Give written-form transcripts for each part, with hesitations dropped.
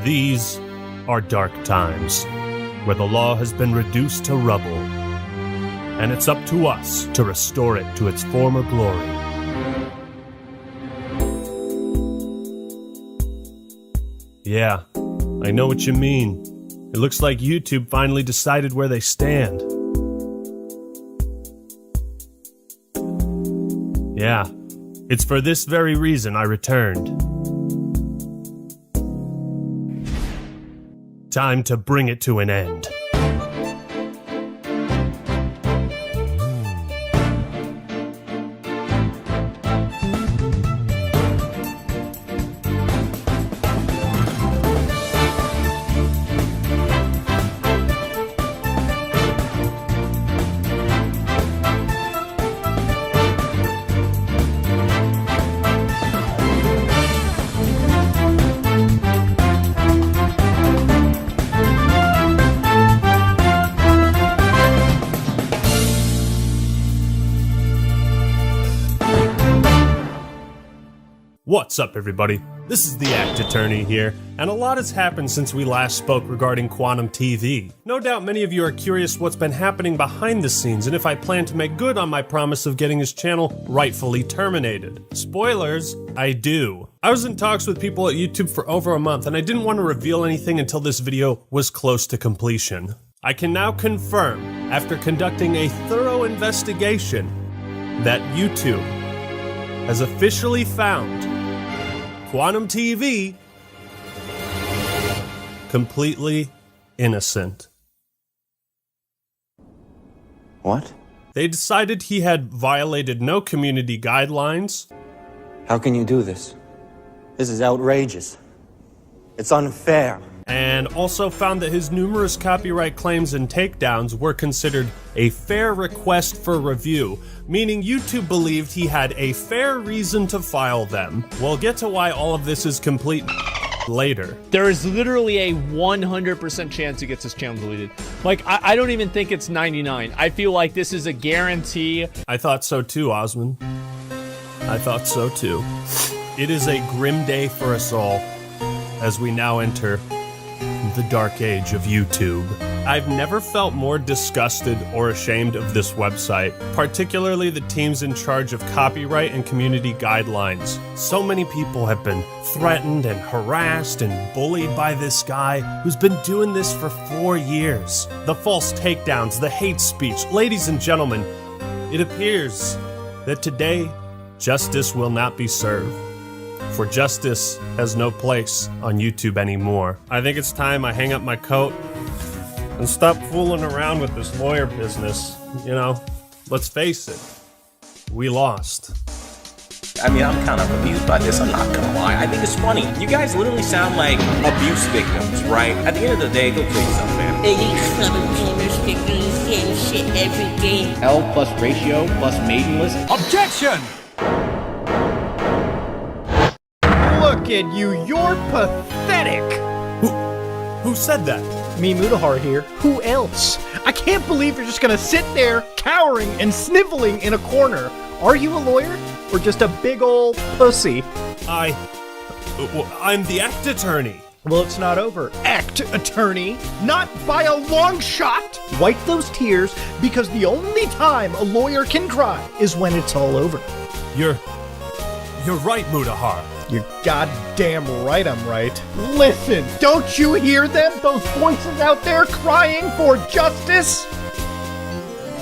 These are dark times, where the law has been reduced to rubble, and it's up to us to restore it to its former glory. Yeah, I know what you mean. It looks like YouTube finally decided where they stand. Yeah, it's for this very reason I returned. Time to bring it to an end. What's up, everybody? This is the Act Attorney here, and a lot has happened since we last spoke regarding Quantum TV. No doubt many of you are curious what's been happening behind the scenes and if I plan to make good on my promise of getting his channel rightfully terminated. Spoilers, I do. I was in talks with people at YouTube for over a month, and I didn't want to reveal anything until this video was close to completion. I can now confirm, after conducting a thorough investigation, that YouTube has officially found Quantum TV completely innocent. What? They decided he had violated no community guidelines. How can you do this? This is outrageous. It's unfair. And also found that his numerous copyright claims and takedowns were considered a fair request for review, meaning YouTube believed he had a fair reason to file them. We'll get to why all of this is complete later. There is literally a 100% chance he gets his channel deleted. Like, I don't even think it's 99. I feel like this is a guarantee. I thought so too, Osman. I thought so too. It is a grim day for us all as we now enter the dark age of YouTube. I've never felt more disgusted or ashamed of this website, particularly the teams in charge of copyright and community guidelines. So many people have been threatened and harassed and bullied by this guy who's been doing this for 4 years. The false takedowns, the hate speech. Ladies and gentlemen, it appears that today justice will not be served. For justice has no place on YouTube anymore. I think it's time I hang up my coat and stop fooling around with this lawyer business. You know, let's face it, we lost. I mean, I'm kind of amused by this, I'm not gonna lie. I think it's funny. You guys literally sound like abuse victims, right? At the end of the day, go kill yourself, man. Elite Southern gamers get the same shit every day. L plus ratio plus maidenless. Objection! Look at you, you're pathetic! Who said that? Me, Mutahar here. Who else? I can't believe you're just gonna sit there, cowering and sniveling in a corner. Are you a lawyer? Or just a big ol' pussy? I'm the Act Attorney. Well, it's not over. Act Attorney, not by a long shot! Wipe those tears, because the only time a lawyer can cry is when it's all over. You're right, Mutahar. You're goddamn right I'm right. Listen, don't you hear them? Those voices out there crying for justice?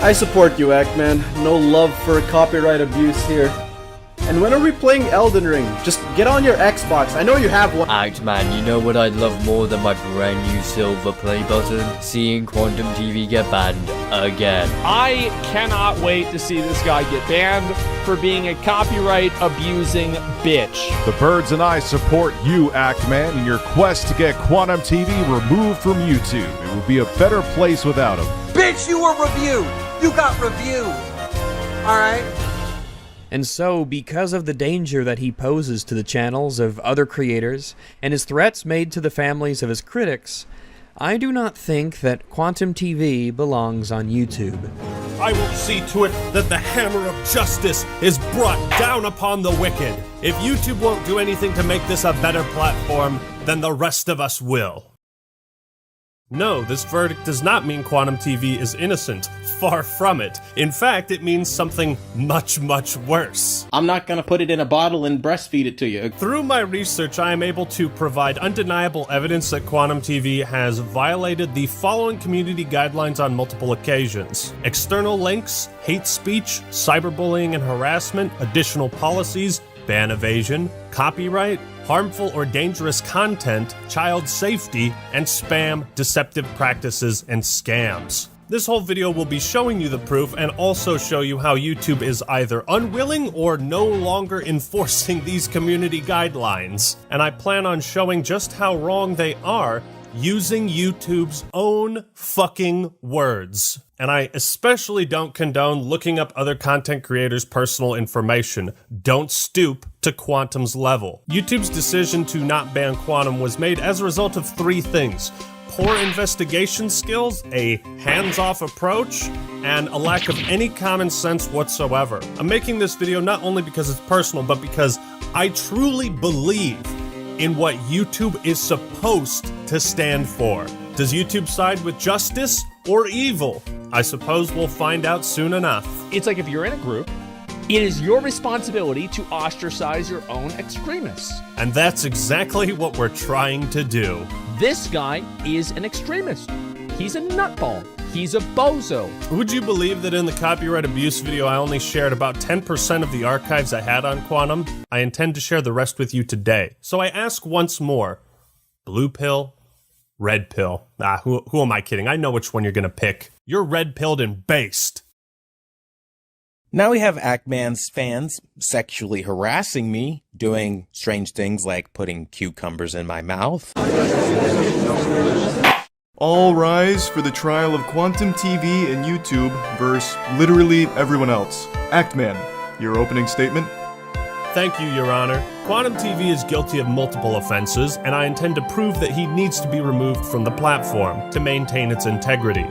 I support you, Ackman. No love for copyright abuse here. And when are we playing Elden Ring? Just get on your Xbox. I know you have one. Man, you know what I'd love more than my brand new silver play button? Seeing Quantum TV get banned again. I cannot wait to see this guy get banned for being a copyright abusing bitch. The Birds and I support you, Actman, in your quest to get Quantum TV removed from YouTube. It would be a better place without him. Bitch, you were reviewed! You got reviewed! Alright? And so, because of the danger that he poses to the channels of other creators, and his threats made to the families of his critics, I do not think that Quantum TV belongs on YouTube. I will see to it that the hammer of justice is brought down upon the wicked. If YouTube won't do anything to make this a better platform, then the rest of us will. No, this verdict does not mean Quantum TV is innocent. Far from it. In fact, it means something much, much worse. I'm not gonna put it in a bottle and breastfeed it to you. Through my research, I am able to provide undeniable evidence that Quantum TV has violated the following community guidelines on multiple occasions: external links, hate speech, cyberbullying and harassment, additional policies, ban evasion, copyright, harmful or dangerous content, child safety, and spam, deceptive practices, and scams. This whole video will be showing you the proof and also show you how YouTube is either unwilling or no longer enforcing these community guidelines. And I plan on showing just how wrong they are using YouTube's own fucking words. And I especially don't condone looking up other content creators' personal information. Don't stoop to Quantum's level. YouTube's decision to not ban Quantum was made as a result of three things: poor investigation skills, a hands-off approach, and a lack of any common sense whatsoever. I'm making this video not only because it's personal, but because I truly believe in what YouTube is supposed to stand for. Does YouTube side with justice or evil? I suppose we'll find out soon enough. It's like if you're in a group, it is your responsibility to ostracize your own extremists. And that's exactly what we're trying to do. This guy is an extremist. He's a nutball. He's a bozo. Would you believe that in the copyright abuse video I only shared about 10% of the archives I had on Quantum? I intend to share the rest with you today. So I ask once more, blue pill, red pill? Who am I kidding? I know which one you're gonna pick. You're red-pilled and based. Now we have Ackman's fans sexually harassing me, doing strange things like putting cucumbers in my mouth. All rise for the trial of Quantum TV and YouTube versus literally everyone else. Actman, your opening statement? Thank you, Your Honor. Quantum TV is guilty of multiple offenses, and I intend to prove that he needs to be removed from the platform to maintain its integrity.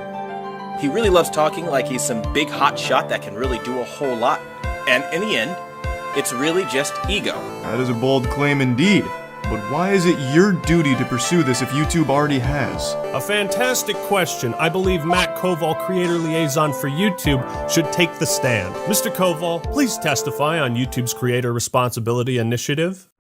He really loves talking like he's some big hot shot that can really do a whole lot. And in the end, it's really just ego. That is a bold claim indeed. But why is it your duty to pursue this if YouTube already has? A fantastic question. I believe Matt Koval, creator liaison for YouTube, should take the stand. Mr. Koval, please testify on YouTube's Creator Responsibility Initiative.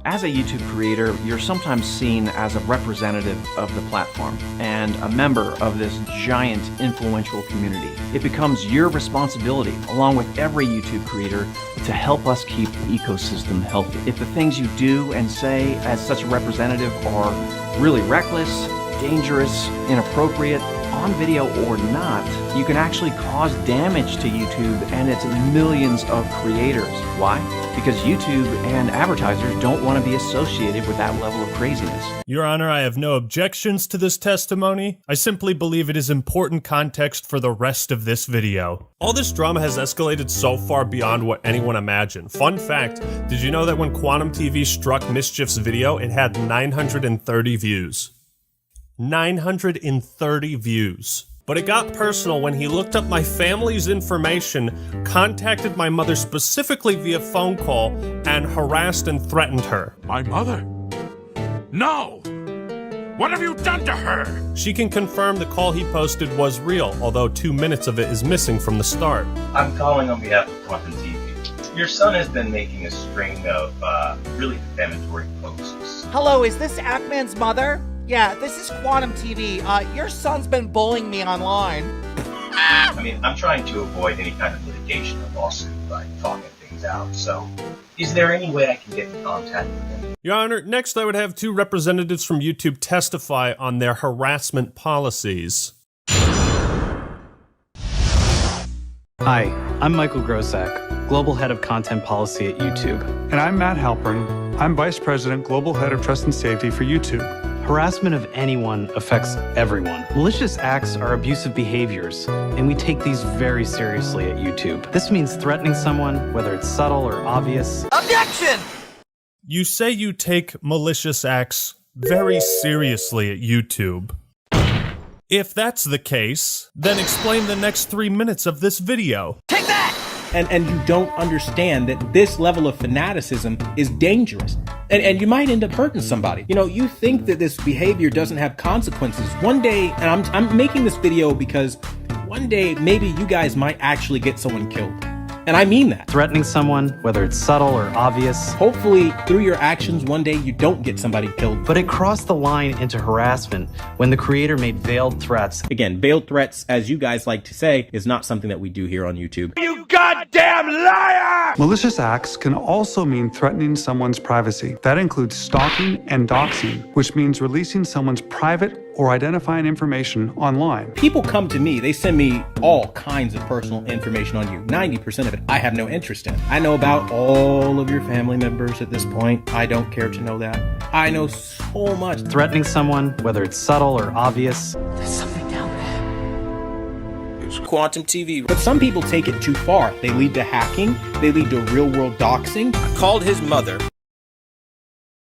As a YouTube creator, you're sometimes seen as a representative of the platform and a member of this giant influential community. It becomes your responsibility, along with every YouTube creator, to help us keep the ecosystem healthy. If the things you do and say as such a representative are really reckless, dangerous, inappropriate, on video or not, you can actually cause damage to YouTube and its millions of creators. Why? Because YouTube and advertisers don't want to be associated with that level of craziness. Your Honor, I have no objections to this testimony. I simply believe it is important context for the rest of this video. All this drama has escalated so far beyond what anyone imagined. Fun fact, did you know that when Quantum TV struck Mischief's video, it had 930 views? 930 views. But it got personal when he looked up my family's information, contacted my mother specifically via phone call, and harassed and threatened her. My mother? No! What have you done to her? She can confirm the call he posted was real, although 2 minutes of it is missing from the start. I'm calling on behalf of Quantum TV. Your son has been making a string of really defamatory posts. Hello, is this Ackman's mother? Yeah, this is Quantum TV. Your son's been bullying me online. I mean, I'm trying to avoid any kind of litigation or lawsuit by talking things out, so is there any way I can get in contact with him? Your Honor, next I would have 2 representatives from YouTube testify on their harassment policies. Hi, I'm Michael Grosak, Global Head of Content Policy at YouTube. And I'm Matt Halpern. I'm Vice President, Global Head of Trust and Safety for YouTube. Harassment of anyone affects everyone. Malicious acts are abusive behaviors, and we take these very seriously at YouTube. This means threatening someone, whether it's subtle or obvious. Objection! You say you take malicious acts very seriously at YouTube. If that's the case, then explain the next 3 minutes of this video. Take that! And you don't understand that this level of fanaticism is dangerous. And you might end up hurting somebody. You know, you think that this behavior doesn't have consequences. One day, and I'm making this video because one day maybe you guys might actually get someone killed. And I mean that. Threatening someone, whether it's subtle or obvious. Hopefully, through your actions, one day you don't get somebody killed. But it crossed the line into harassment when the creator made veiled threats. Again, veiled threats, as you guys like to say, is not something that we do here on YouTube. You goddamn liar! Malicious acts can also mean threatening someone's privacy. That includes stalking and doxing, which means releasing someone's private or identifying information online. People come to me, they send me all kinds of personal information on you. 90% of it I have no interest in. I know about all of your family members at this point. I don't care to know that. I know so much. Threatening someone, whether it's subtle or obvious. There's something down there. It's Quantum TV. But some people take it too far. They lead to hacking. They lead to real-world doxing. I called his mother.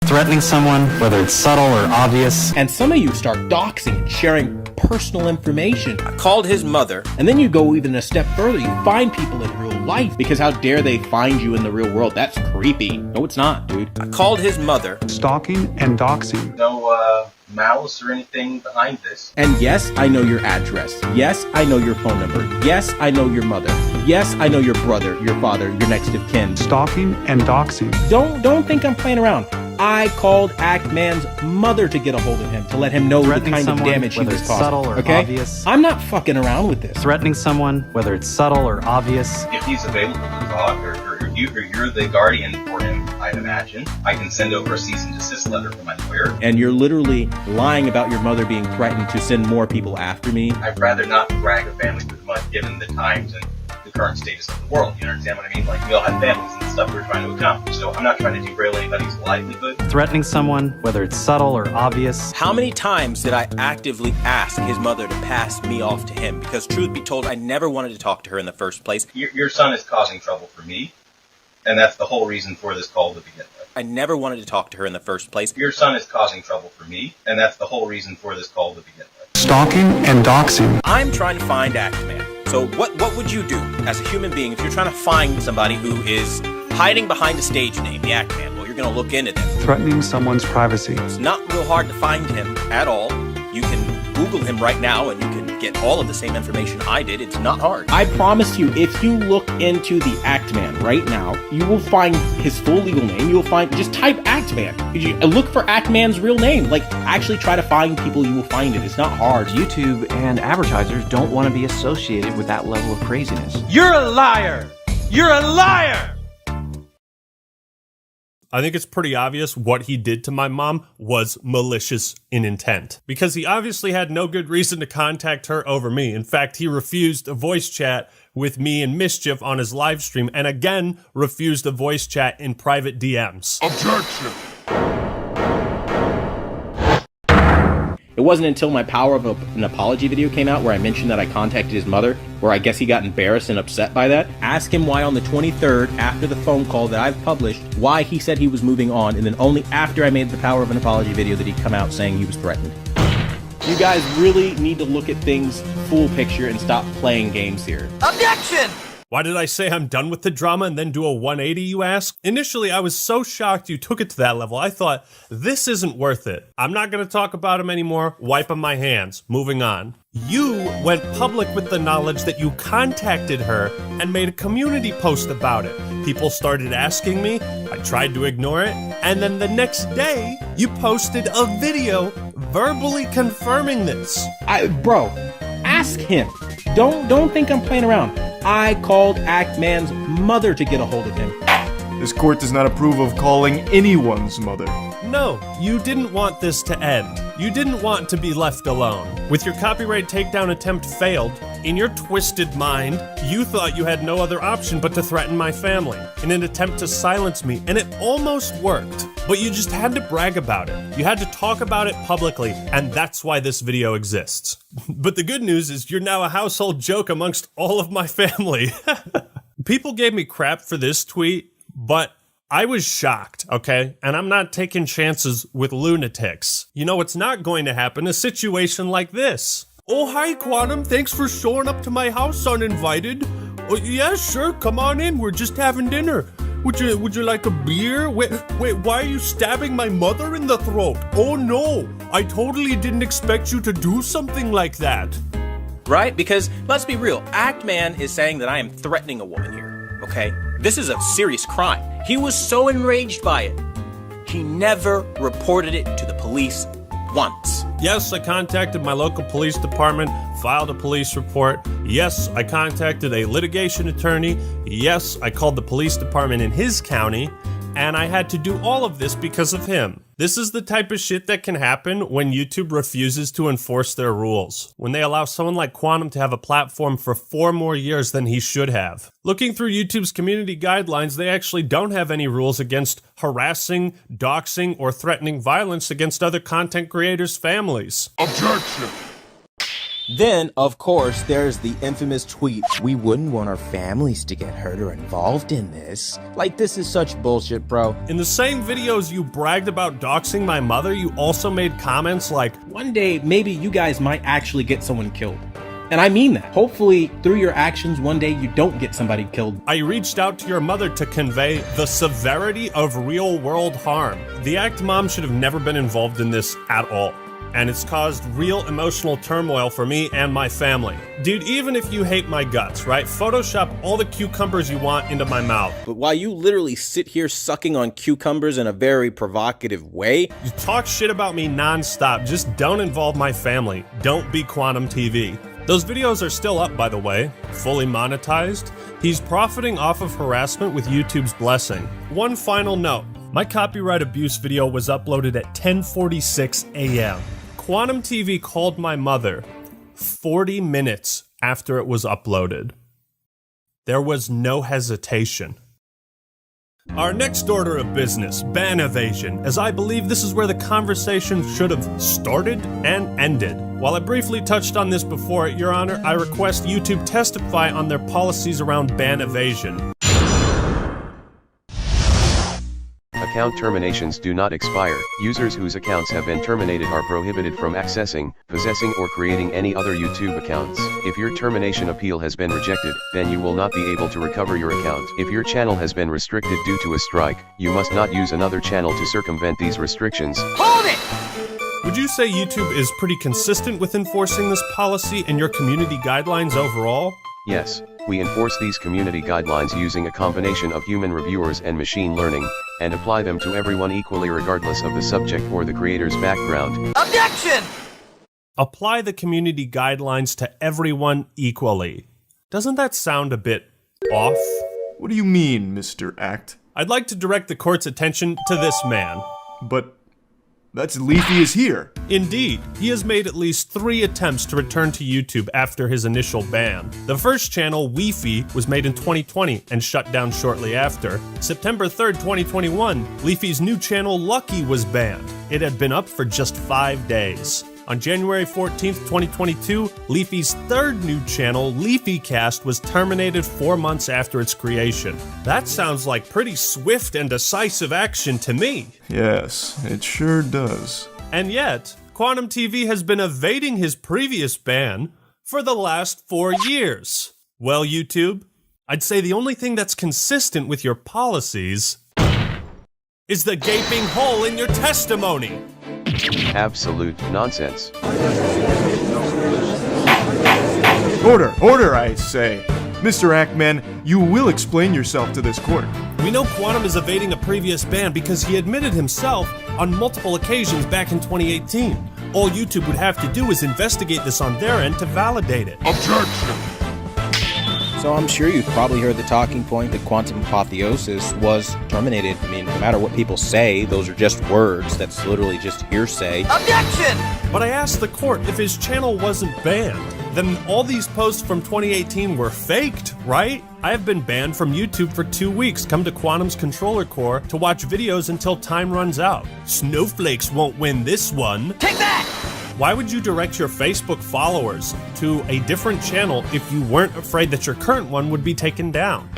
Threatening someone, whether it's subtle or obvious. And some of you start doxing and sharing personal information. I called his mother. And then you go even a step further. You find people in real life. Because how dare they find you in the real world? That's creepy. No, it's not, dude. I called his mother. Stalking and doxing. No, malice or anything behind this. And yes, I know your address. Yes, I know your phone number. Yes, I know your mother. Yes, I know your brother, your father, your next of kin. Stalking and doxing. Don't think I'm playing around. I called Act-Man's mother to get a hold of him, to let him know the kind of damage he was causing. Subtle or obvious. I'm not fucking around with this. Threatening someone, whether it's subtle or obvious. If he's available to talk, or you're the guardian for him, I'd imagine, I can send over a cease and desist letter from my lawyer. And you're literally lying about your mother being threatened to send more people after me. I'd rather not drag a family through the mud, given the times and the current status of the world. You understand what I mean? Like, we all have families and stuff we're trying to accomplish. So I'm not trying to derail anybody's livelihood. Threatening someone, whether it's subtle or obvious. How many times did I actively ask his mother to pass me off to him? Because truth be told, I never wanted to talk to her in the first place. Your son is causing trouble for me, and that's the whole reason for this call to begin with. I never wanted to talk to her in the first place. Your son is causing trouble for me, and that's the whole reason for this call to begin with. Stalking and doxing. I'm trying to find Act-Man. So what would you do as a human being if you're trying to find somebody who is hiding behind a stage name, the Act-Man? Well, you're going to look into them. Threatening someone's privacy. It's not real hard to find him at all. You can Google him right now and you can get all of the same information I did. It's not hard. I promise you, if you look into the Act-Man right now, you will find his full legal name. You'll find, just type Act-Man. Look for Act-Man's real name. Like, actually try to find people, you will find it. It's not hard. YouTube and advertisers don't want to be associated with that level of craziness. You're a liar! You're a liar! I think it's pretty obvious what he did to my mom was malicious in intent, because he obviously had no good reason to contact her over me. In fact, he refused a voice chat with me and Mischief on his live stream, and again refused a voice chat in private DMs. Objection! It wasn't until my Power of an Apology video came out where I mentioned that I contacted his mother, where I guess he got embarrassed and upset by that. Ask him why on the 23rd, after the phone call that I've published, why he said he was moving on, and then only after I made the Power of an Apology video did he come out saying he was threatened. You guys really need to look at things full picture and stop playing games here. Objection! Why did I say I'm done with the drama and then do a 180, you ask? Initially, I was so shocked you took it to that level. I thought, this isn't worth it. I'm not going to talk about him anymore. Wiping my hands. Moving on. You went public with the knowledge that you contacted her and made a community post about it. People started asking me. I tried to ignore it. And then the next day, you posted a video verbally confirming this. Bro, ask him. Don't think I'm playing around. I called Act-Man's mother to get a hold of him. This court does not approve of calling anyone's mother. No, you didn't want this to end. You didn't want to be left alone. With your copyright takedown attempt failed, in your twisted mind, you thought you had no other option but to threaten my family in an attempt to silence me, and it almost worked. But you just had to brag about it. You had to talk about it publicly, and that's why this video exists. But the good news is you're now a household joke amongst all of my family. People gave me crap for this tweet, but I was shocked, okay? And I'm not taking chances with lunatics. You know what's not going to happen? A situation like this. Oh, hi, Quantum. Thanks for showing up to my house uninvited. Oh, yeah, sure. Come on in. We're just having dinner. Would you like a beer? Wait, why are you stabbing my mother in the throat? Oh, no. I totally didn't expect you to do something like that. Right? Because, let's be real, Act-Man is saying that I am threatening a woman here, okay? This is a serious crime. He was so enraged by it, he never reported it to the police once. Yes, I contacted my local police department, filed a police report. Yes, I contacted a litigation attorney. Yes, I called the police department in his county, and I had to do all of this because of him. This is the type of shit that can happen when YouTube refuses to enforce their rules. When they allow someone like Quantum to have a platform for 4 more years than he should have. Looking through YouTube's community guidelines, they actually don't have any rules against harassing, doxing, or threatening violence against other content creators' families. Objection! Then, of course, there's the infamous tweet, "We wouldn't want our families to get hurt or involved in this." Like, this is such bullshit, bro. In the same videos you bragged about doxing my mother, you also made comments like, "One day, maybe you guys might actually get someone killed." And I mean that. Hopefully, through your actions, one day you don't get somebody killed. I reached out to your mother to convey the severity of real-world harm. The Act Mom should have never been involved in this at all. And it's caused real emotional turmoil for me and my family. Dude, even if you hate my guts, right? Photoshop all the cucumbers you want into my mouth. But while you literally sit here sucking on cucumbers in a very provocative way, you talk shit about me nonstop. Just don't involve my family. Don't be Quantum TV. Those videos are still up, by the way, fully monetized. He's profiting off of harassment with YouTube's blessing. One final note. My copyright abuse video was uploaded at 10:46 a.m. Quantum TV called my mother 40 minutes after it was uploaded. There was no hesitation. Our next order of business, ban evasion, as I believe this is where the conversation should have started and ended. While I briefly touched on this before, Your Honor, I request YouTube testify on their policies around ban evasion. Account terminations do not expire. Users whose accounts have been terminated are prohibited from accessing, possessing, or creating any other YouTube accounts. If your termination appeal has been rejected, then you will not be able to recover your account. If your channel has been restricted due to a strike, you must not use another channel to circumvent these restrictions. Hold it! Would you say YouTube is pretty consistent with enforcing this policy and your community guidelines overall? Yes, we enforce these community guidelines using a combination of human reviewers and machine learning, and apply them to everyone equally regardless of the subject or the creator's background. Objection! Apply the community guidelines to everyone equally. Doesn't that sound a bit off? What do you mean, Mr. Act? I'd like to direct the court's attention to this man. But that's Leafy is here. Indeed, he has made at least 3 attempts to return to YouTube after his initial ban. The first channel, Leafy, was made in 2020 and shut down shortly after. September 3rd, 2021, Leafy's new channel, Lucky, was banned. It had been up for just 5 days. On January 14th, 2022, Leafy's 3rd new channel, LeafyCast, was terminated 4 months after its creation. That sounds like pretty swift and decisive action to me. Yes, it sure does. And yet, Quantum TV has been evading his previous ban for the last 4 years. Well, YouTube, I'd say the only thing that's consistent with your policies is the gaping hole in your testimony. Absolute nonsense. Order, I say. Mr. Ackman, you will explain yourself to this court. We know Quantum is evading a previous ban because he admitted himself on multiple occasions back in 2018. All YouTube would have to do is investigate this on their end to validate it. Objection! So I'm sure you've probably heard the talking point that Quantum Apotheosis was terminated. I mean, no matter what people say, those are just words. That's literally just hearsay. Objection! But I asked the court if his channel wasn't banned, then all these posts from 2018 were faked, right? I have been banned from YouTube for 2 weeks. Come to Quantum's controller core to watch videos until time runs out. Snowflakes won't win this one. Take that! Why would you direct your Facebook followers to a different channel if you weren't afraid that your current one would be taken down?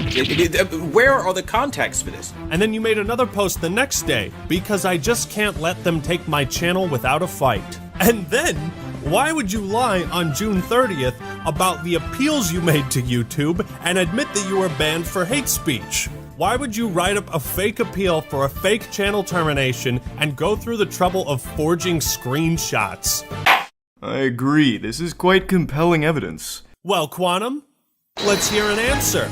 Where are the contacts for this? And then you made another post the next day, because I just can't let them take my channel without a fight. And then, why would you lie on June 30th about the appeals you made to YouTube and admit that you were banned for hate speech? Why would you write up a fake appeal for a fake channel termination and go through the trouble of forging screenshots? I agree, this is quite compelling evidence. Well, Quantum, let's hear an answer.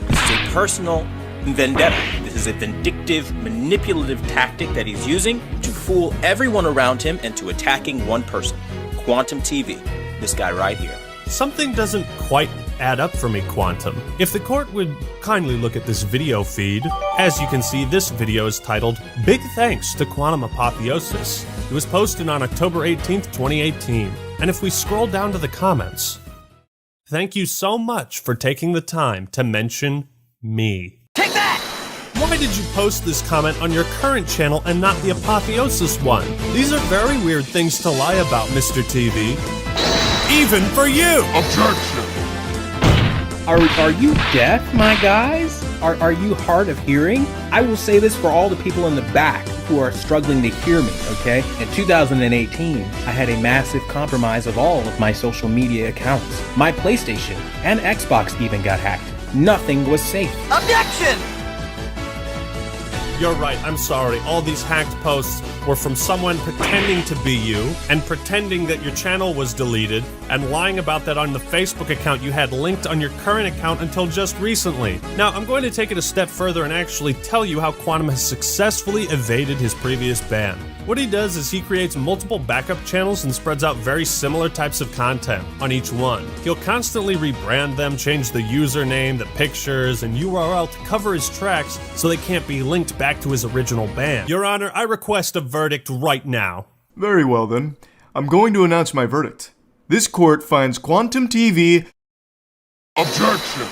This is a personal vendetta. This is a vindictive, manipulative tactic that he's using to fool everyone around him into attacking one person. Quantum TV. This guy right here. Something doesn't quite add up for me, Quantum. If the court would kindly look at this video feed, as you can see, this video is titled Big Thanks to Quantum Apotheosis. It was posted on October 18th, 2018. And if we scroll down to the comments, thank you so much for taking the time to mention me. Take that! Why did you post this comment on your current channel and not the Apotheosis one? These are very weird things to lie about, Mr. TV. Even for you! Objection! Are you deaf, my guys? Are you hard of hearing? I will say this for all the people in the back who are struggling to hear me, okay? In 2018, I had a massive compromise of all of my social media accounts. My PlayStation and Xbox even got hacked. Nothing was safe. Objection! You're right, I'm sorry. All these hacked posts were from someone pretending to be you, and pretending that your channel was deleted, and lying about that on the Facebook account you had linked on your current account until just recently. Now, I'm going to take it a step further and actually tell you how Quantum has successfully evaded his previous ban. What he does is he creates multiple backup channels and spreads out very similar types of content on each one. He'll constantly rebrand them, change the username, the pictures, and URL to cover his tracks so they can't be linked back to his original ban. Your Honor, I request a verdict right now. Very well then. I'm going to announce my verdict. This court finds Quantum TV... Objection!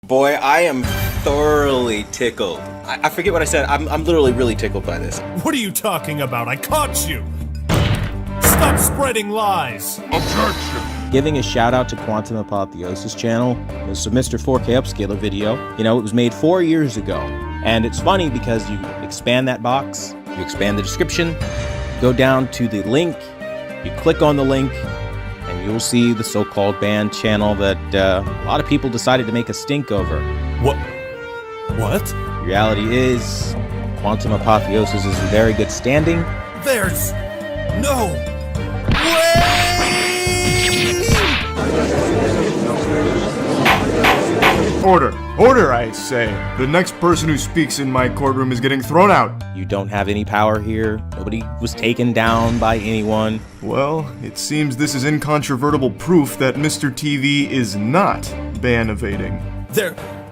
Boy, I am thoroughly tickled. I forget what I said. I'm literally really tickled by this. What are you talking about? I caught you! Stop spreading lies! Objection! Giving a shout out to Quantum Apotheosis channel. It's a Mr. 4K Upscaler video. You know, it was made 4 years ago. And it's funny because you expand that box, you expand the description, go down to the link, you click on the link, and you'll see the so-called banned channel that a lot of people decided to make a stink over. What? The reality is, Quantum Apotheosis is in very good standing. There's no way! Order! Order, I say! The next person who speaks in my courtroom is getting thrown out! You don't have any power here. Nobody was taken down by anyone. Well, it seems this is incontrovertible proof that Mr. TV is not ban evading.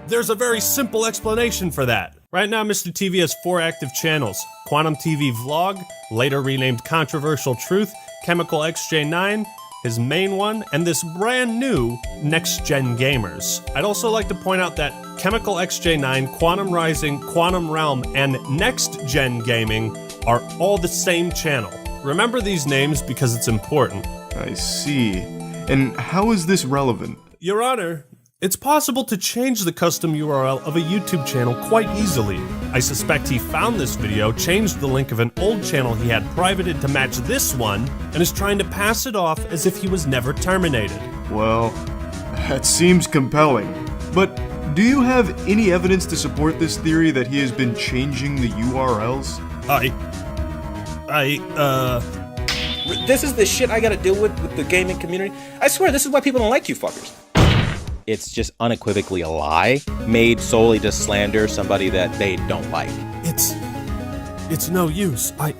There's a very simple explanation for that. Right now, Mr. TV has 4 active channels. Quantum TV Vlog, later renamed Controversial Truth, Chemical XJ9, his main one, and this brand new Next Gen Gamers. I'd also like to point out that Chemical XJ9, Quantum Rising, Quantum Realm, and Next Gen Gaming are all the same channel. Remember these names because it's important. I see. And how is this relevant? Your Honor, it's possible to change the custom URL of a YouTube channel quite easily. I suspect he found this video, changed the link of an old channel he had privated to match this one, and is trying to pass it off as if he was never terminated. Well, that seems compelling. But do you have any evidence to support this theory that he has been changing the URLs? This is the shit I gotta deal with the gaming community. I swear, this is why people don't like you fuckers. It's just unequivocally a lie, made solely to slander somebody that they don't like. It's no use. I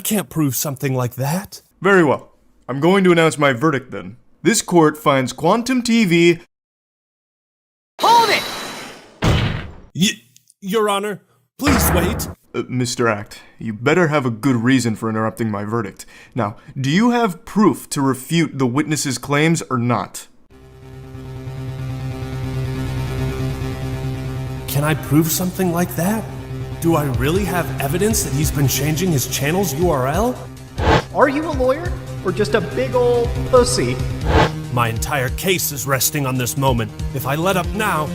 can't prove something like that. Very well. I'm going to announce my verdict then. This court finds Quantum TV... Hold it! Your Honor, please wait. Mr. Act, you better have a good reason for interrupting my verdict. Now, do you have proof to refute the witness's claims or not? Can I prove something like that? Do I really have evidence that he's been changing his channel's URL? Are you a lawyer or just a big old pussy? My entire case is resting on this moment. If I let up now,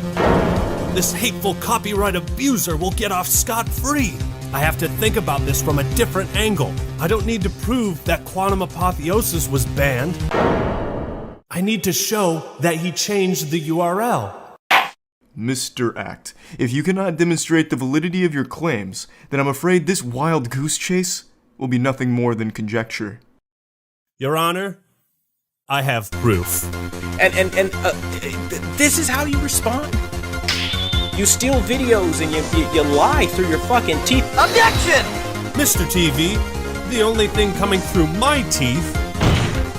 this hateful copyright abuser will get off scot-free. I have to think about this from a different angle. I don't need to prove that Quantum Apotheosis was banned. I need to show that he changed the URL. Mr. Act, if you cannot demonstrate the validity of your claims, then I'm afraid this wild goose chase will be nothing more than conjecture. Your Honor, I have proof. And this is how you respond? You steal videos and you lie through your fucking teeth. Objection! Mr. TV, the only thing coming through my teeth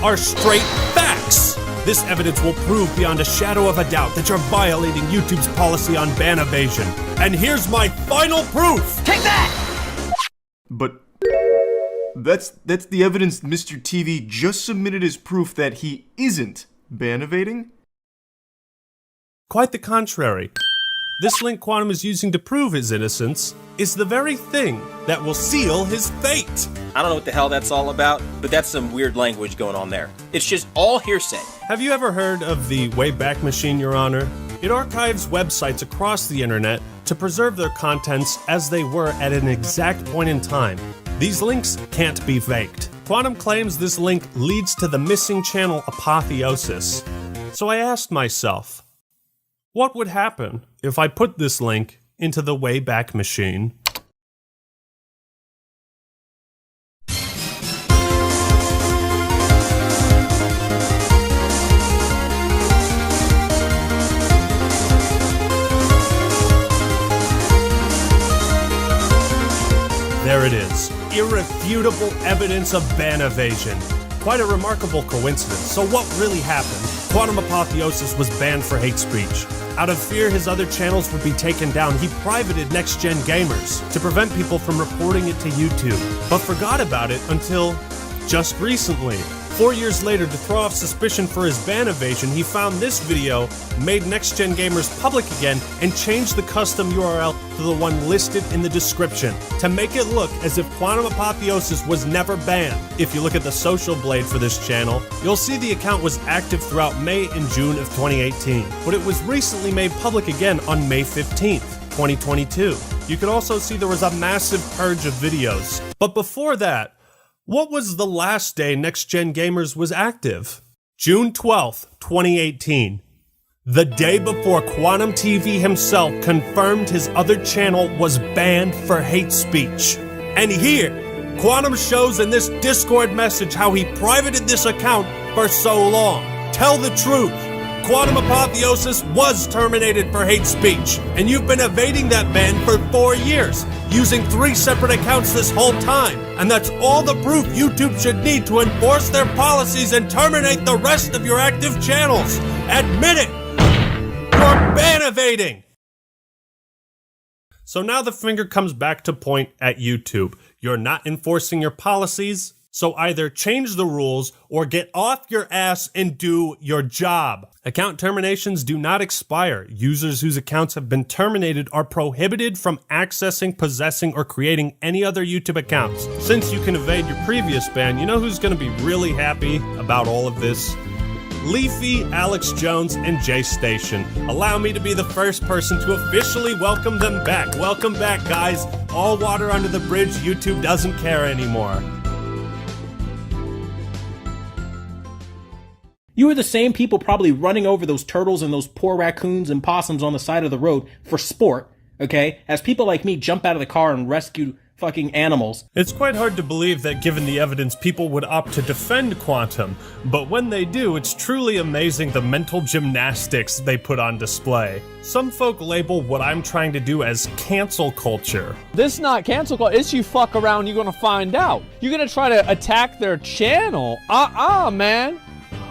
are straight facts. This evidence will prove beyond a shadow of a doubt that you're violating YouTube's policy on ban evasion. And here's my final proof! Take that! But that's the evidence Mr. TV just submitted as proof that he isn't ban evading? Quite the contrary. This link Quantum is using to prove his innocence is the very thing that will seal his fate. I don't know what the hell that's all about, but that's some weird language going on there. It's just all hearsay. Have you ever heard of the Wayback Machine, Your Honor? It archives websites across the internet to preserve their contents as they were at an exact point in time. These links can't be faked. Quantum claims this link leads to the missing channel Apotheosis. So I asked myself, what would happen if I put this link into the Wayback Machine? There it is. Irrefutable evidence of ban evasion. Quite a remarkable coincidence. So what really happened? Quantum Apotheosis was banned for hate speech. Out of fear his other channels would be taken down, he privated Next Gen Gamers to prevent people from reporting it to YouTube, but forgot about it until just recently. 4 years later, to throw off suspicion for his ban evasion, he found this video, made Next Gen Gamers public again, and changed the custom URL to the one listed in the description to make it look as if Quantum Apotheosis was never banned. If you look at the social blade for this channel, you'll see the account was active throughout May and June of 2018, but it was recently made public again on May 15th, 2022. You can also see there was a massive purge of videos. But before that, what was the last day Next Gen Gamers was active? June 12th, 2018. The day before Quantum TV himself confirmed his other channel was banned for hate speech. And here, Quantum shows in this Discord message how he privated this account for so long. Tell the truth. Quantum Apotheosis was terminated for hate speech, and you've been evading that ban for 4 years, using 3 separate accounts this whole time. And that's all the proof YouTube should need to enforce their policies and terminate the rest of your active channels. Admit it! You're ban evading! So now the finger comes back to point at YouTube. You're not enforcing your policies, so either change the rules or get off your ass and do your job. Account terminations do not expire. Users whose accounts have been terminated are prohibited from accessing, possessing, or creating any other YouTube accounts. Since you can evade your previous ban, you know who's going to be really happy about all of this? Leafy, Alex Jones, and Jay Station. Allow me to be the first person to officially welcome them back. Welcome back, guys. All water under the bridge. YouTube doesn't care anymore. You are the same people probably running over those turtles and those poor raccoons and possums on the side of the road for sport, okay? As people like me jump out of the car and rescue fucking animals. It's quite hard to believe that given the evidence, people would opt to defend Quantum, but when they do, it's truly amazing the mental gymnastics they put on display. Some folk label what I'm trying to do as cancel culture. This is not cancel culture, it's you fuck around, you're gonna find out. You're gonna try to attack their channel? Man.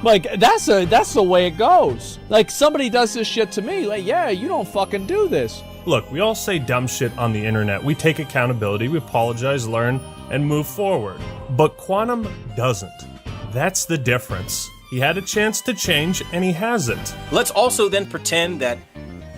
Like, that's the way it goes. Like, somebody does this shit to me, like, yeah, you don't fucking do this. Look, we all say dumb shit on the internet. We take accountability, we apologize, learn, and move forward. But Quantum doesn't. That's the difference. He had a chance to change, and he hasn't. Let's also then pretend that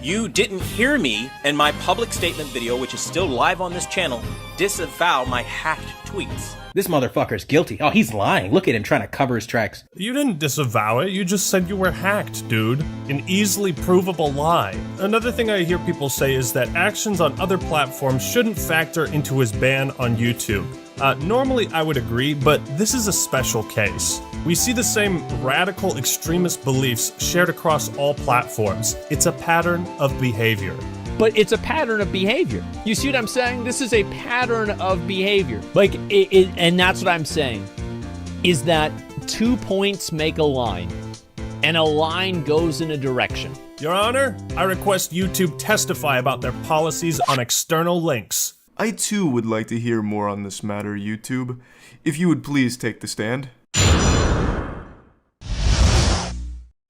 You didn't hear me in my public statement video, which is still live on this channel, disavow my hacked tweets. This motherfucker's guilty. Oh, he's lying. Look at him trying to cover his tracks. You didn't disavow it, you just said you were hacked, dude. An easily provable lie. Another thing I hear people say is that actions on other platforms shouldn't factor into his ban on YouTube. Normally I would agree, but this is a special case. We see the same radical extremist beliefs shared across all platforms. It's a pattern of behavior. But it's a pattern of behavior. You see what I'm saying? This is a pattern of behavior. Like, and that's what I'm saying, is that 2 points make a line, and a line goes in a direction. Your Honor, I request YouTube testify about their policies on external links. I too would like to hear more on this matter, YouTube. If you would please take the stand.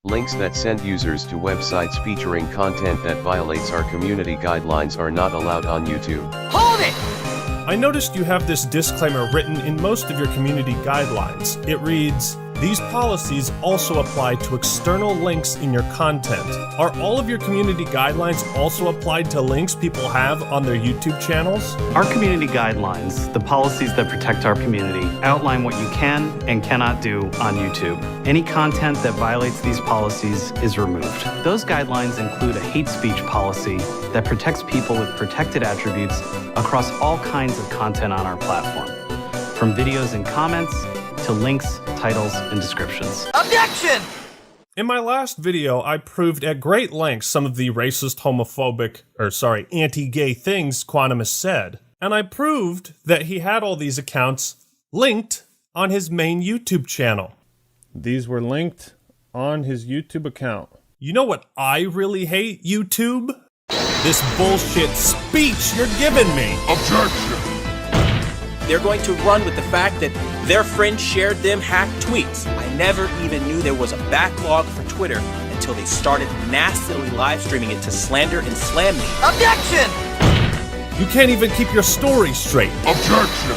Links that send users to websites featuring content that violates our community guidelines are not allowed on YouTube. Hold it! I noticed you have this disclaimer written in most of your community guidelines. It reads, "These policies also apply to external links in your content." Are all of your community guidelines also applied to links people have on their YouTube channels? Our community guidelines, the policies that protect our community, outline what you can and cannot do on YouTube. Any content that violates these policies is removed. Those guidelines include a hate speech policy that protects people with protected attributes across all kinds of content on our platform, from videos and comments to links, titles, and descriptions. Objection! In my last video, I proved at great length some of the racist, homophobic, anti-gay things Quantum has said. And I proved that he had all these accounts linked on his main YouTube channel. These were linked on his YouTube account. You know what I really hate, YouTube? This bullshit speech you're giving me. Objection! They're going to run with the fact that their friend shared them hacked tweets. I never even knew there was a backlog for Twitter until they started nastily live streaming it to slander and slam me. Objection! You can't even keep your story straight. Objection!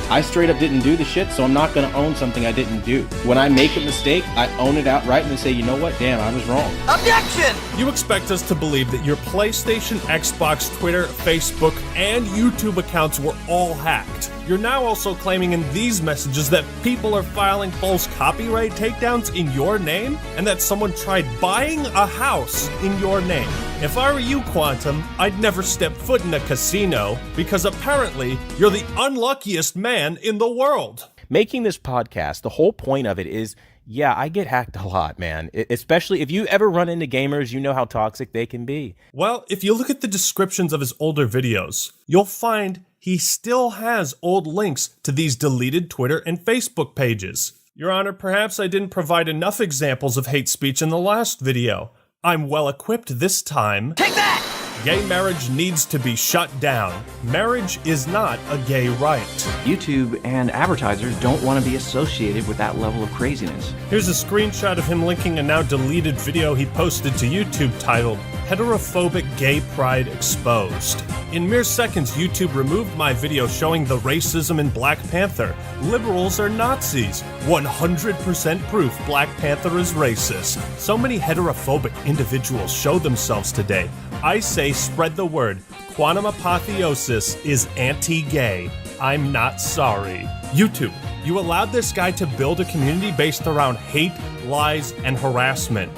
I straight up didn't do the shit, so I'm not gonna own something I didn't do. When I make a mistake, I own it outright and say, you know what, damn, I was wrong. Objection! You expect us to believe that your PlayStation, Xbox, Twitter, Facebook, and YouTube accounts were all hacked. You're now also claiming in these messages that people are filing false copyright takedowns in your name, and that someone tried buying a house in your name. If I were you, Quantum, I'd never step foot in a casino, because apparently you're the unluckiest man in the world. Making this podcast, the whole point of it is, yeah, I get hacked a lot, man. Especially if you ever run into gamers, you know how toxic they can be. Well, if you look at the descriptions of his older videos, you'll find he still has old links to these deleted Twitter and Facebook pages. Your Honor, perhaps I didn't provide enough examples of hate speech in the last video. I'm well equipped this time. Take that! Gay marriage needs to be shut down. Marriage is not a gay right. YouTube and advertisers don't want to be associated with that level of craziness. Here's a screenshot of him linking a now deleted video he posted to YouTube titled, "Heterophobic Gay Pride Exposed." In mere seconds, YouTube removed my video showing the racism in Black Panther. Liberals are Nazis. 100% proof Black Panther is racist. So many heterophobic individuals show themselves today. I say spread the word. Quantum Apotheosis is anti-gay. I'm not sorry. YouTube, you allowed this guy to build a community based around hate, lies, and harassment.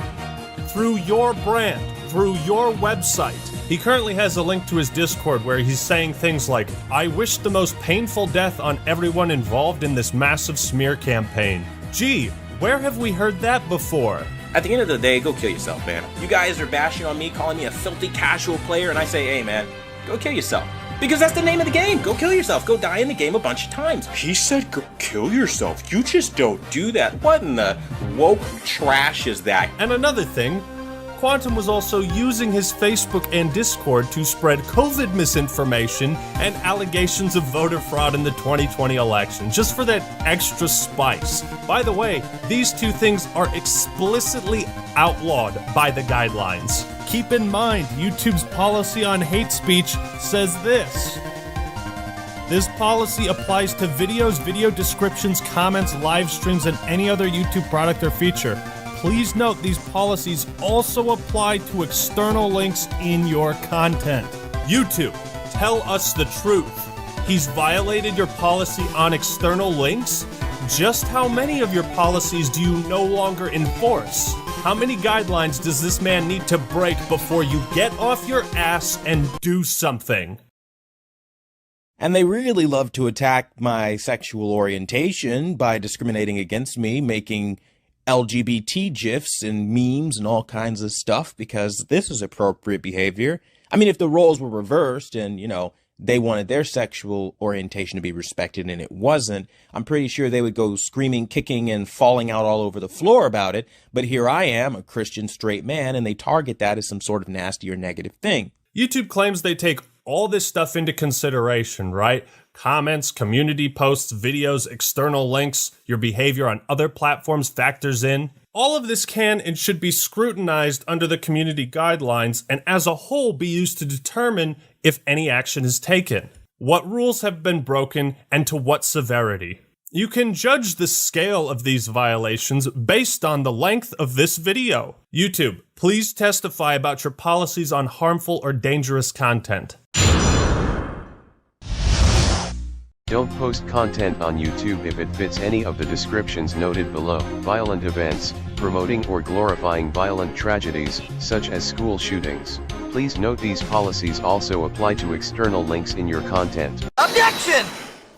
Through your brand, through your website. He currently has a link to his Discord where he's saying things like, "I wish the most painful death on everyone involved in this massive smear campaign." Gee, where have we heard that before? At the end of the day, go kill yourself, man. You guys are bashing on me, calling me a filthy casual player, and I say, hey, man, go kill yourself. Because that's the name of the game. Go kill yourself. Go die in the game a bunch of times. He said go kill yourself. You just don't do that. What in the woke trash is that? And another thing, Quantum was also using his Facebook and Discord to spread COVID misinformation and allegations of voter fraud in the 2020 election, just for that extra spice. By the way, these two things are explicitly outlawed by the guidelines. Keep in mind, YouTube's policy on hate speech says this. This policy applies to videos, video descriptions, comments, live streams, and any other YouTube product or feature. please note these policies also apply to external links in your content. YouTube, tell us the truth. He's violated your policy on external links? Just how many of your policies do you no longer enforce? How many guidelines does this man need to break before you get off your ass and do something? And they really love to attack my sexual orientation by discriminating against me, making LGBT GIFs and memes and all kinds of stuff because this is appropriate behavior. I mean, if the roles were reversed and, you know, they wanted their sexual orientation to be respected and it wasn't, I'm pretty sure they would go screaming, kicking, and falling out all over the floor about it. But here I am, a Christian straight man, and they target that as some sort of nasty or negative thing. YouTube claims they take all this stuff into consideration, right? Comments, community posts, videos, external links, your behavior on other platforms factors in. All of this can and should be scrutinized under the community guidelines and as a whole be used to determine if any action is taken, what rules have been broken, and to what severity. You can judge the scale of these violations based on the length of this video. YouTube, please testify about your policies on harmful or dangerous content. Don't post content on YouTube if it fits any of the descriptions noted below. Violent events, promoting or glorifying violent tragedies, such as school shootings. Please note these policies also apply to external links in your content. Objection!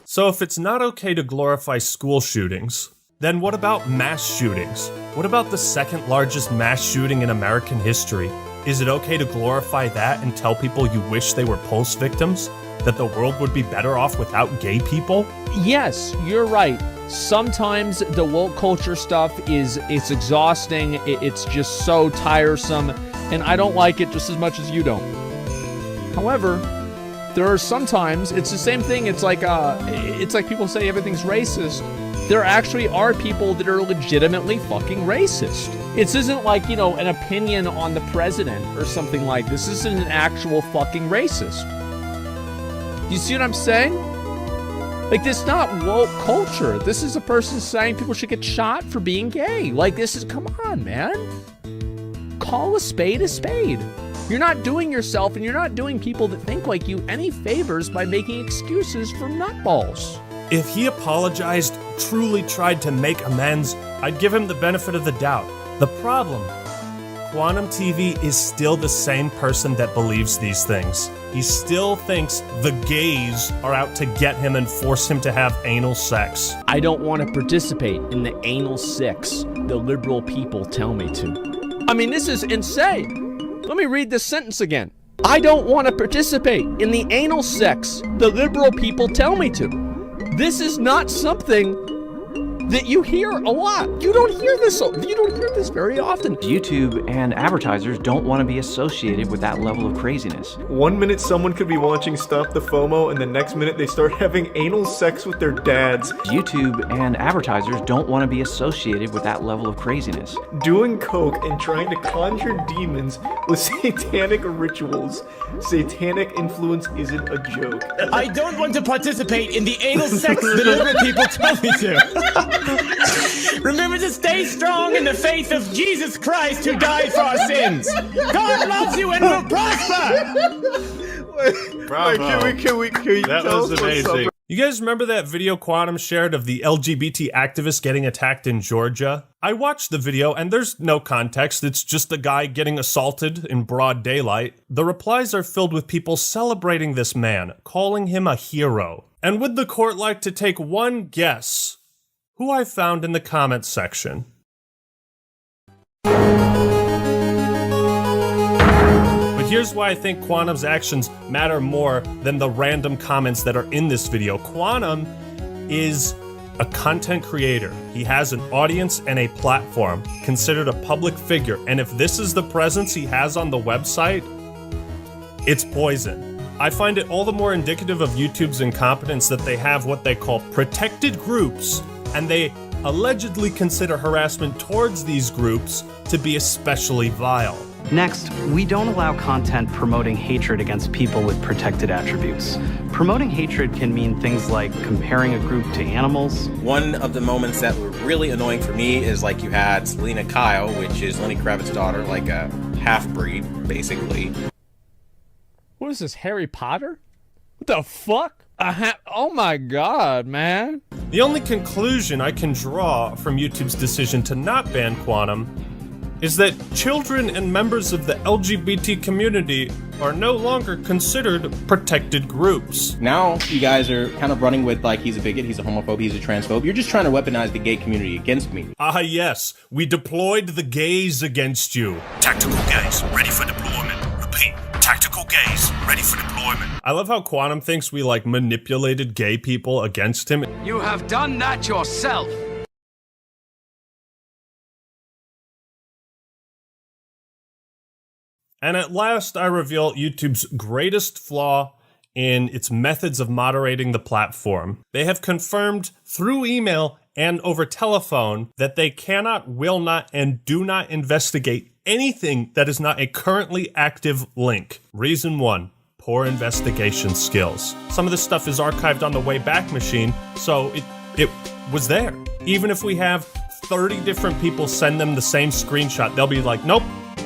So if it's not okay to glorify school shootings, then what about mass shootings? What about the second largest mass shooting in American history? Is it okay to glorify that and tell people you wish they were Pulse victims? That the world would be better off without gay people? Yes, you're right. Sometimes the woke culture stuff it's exhausting. It's just so tiresome, and I don't like it just as much as you don't. However, there are sometimes it's the same thing. It's like people say everything's racist. There actually are people that are legitimately fucking racist. This isn't like, you know, an opinion on the president or something like this. This isn't an actual fucking racist. You see what I'm saying? Like, this is not woke culture. This is a person saying people should get shot for being gay. Like, this is, come on, man. Call a spade a spade. You're not doing yourself and you're not doing people that think like you any favors by making excuses for nutballs. If he apologized, truly tried to make amends, I'd give him the benefit of the doubt. The problem, Quantum TV is still the same person that believes these things. He still thinks the gays are out to get him and force him to have anal sex. I don't want to participate in the anal sex the liberal people tell me to. I mean, this is insane. Let me read this sentence again. I don't want to participate in the anal sex the liberal people tell me to. This is not something that you hear a lot. You don't hear this very often. YouTube and advertisers don't want to be associated with that level of craziness. 1 minute someone could be watching Stop the FOMO, and the next minute they start having anal sex with their dads. YouTube and advertisers don't want to be associated with that level of craziness. Doing coke and trying to conjure demons with satanic rituals. Satanic influence isn't a joke. I don't want to participate in the anal sex the liberal people tell me to. Remember to stay strong in the faith of Jesus Christ who died for our sins. God loves you and will prosper. Bravo. Can you That tell was us what's amazing. up? You guys remember that video Quantum shared of the LGBT activist getting attacked in Georgia? I watched the video and there's no context. It's just the guy getting assaulted in broad daylight. The replies are filled with people celebrating this man, calling him a hero. And would the court like to take one guess who I found in the comments section? But here's why I think Quantum's actions matter more than the random comments that are in this video. Quantum is a content creator. He has an audience and a platform, considered a public figure. And if this is the presence he has on the website, it's poison. I find it all the more indicative of YouTube's incompetence that they have what they call protected groups, and they allegedly consider harassment towards these groups to be especially vile. Next, we don't allow content promoting hatred against people with protected attributes. Promoting hatred can mean things like comparing a group to animals. One of the moments that were really annoying for me is like you had Selena Kyle, which is Lenny Kravitz's daughter, like a half-breed, basically. What is this, Harry Potter? What the fuck? Oh my god, man. The only conclusion I can draw from YouTube's decision to not ban Quantum is that children and members of the LGBT community are no longer considered protected groups. Now you guys are kind of running with like he's a bigot, he's a homophobe, he's a transphobe. You're just trying to weaponize the gay community against me. Ah yes, we deployed the gays against you. Tactical gays, ready for deployment. Repeat, tactical gays, ready for deployment. I love how Quantum thinks we like manipulated gay people against him. You have done that yourself. And at last, I reveal YouTube's greatest flaw in its methods of moderating the platform. They have confirmed through email and over telephone that they cannot, will not, and do not investigate anything that is not a currently active link. Reason 1, poor investigation skills. Some of this stuff is archived on the Wayback Machine, so it was there. Even if we have 30 different people send them the same screenshot, they'll be like, nope.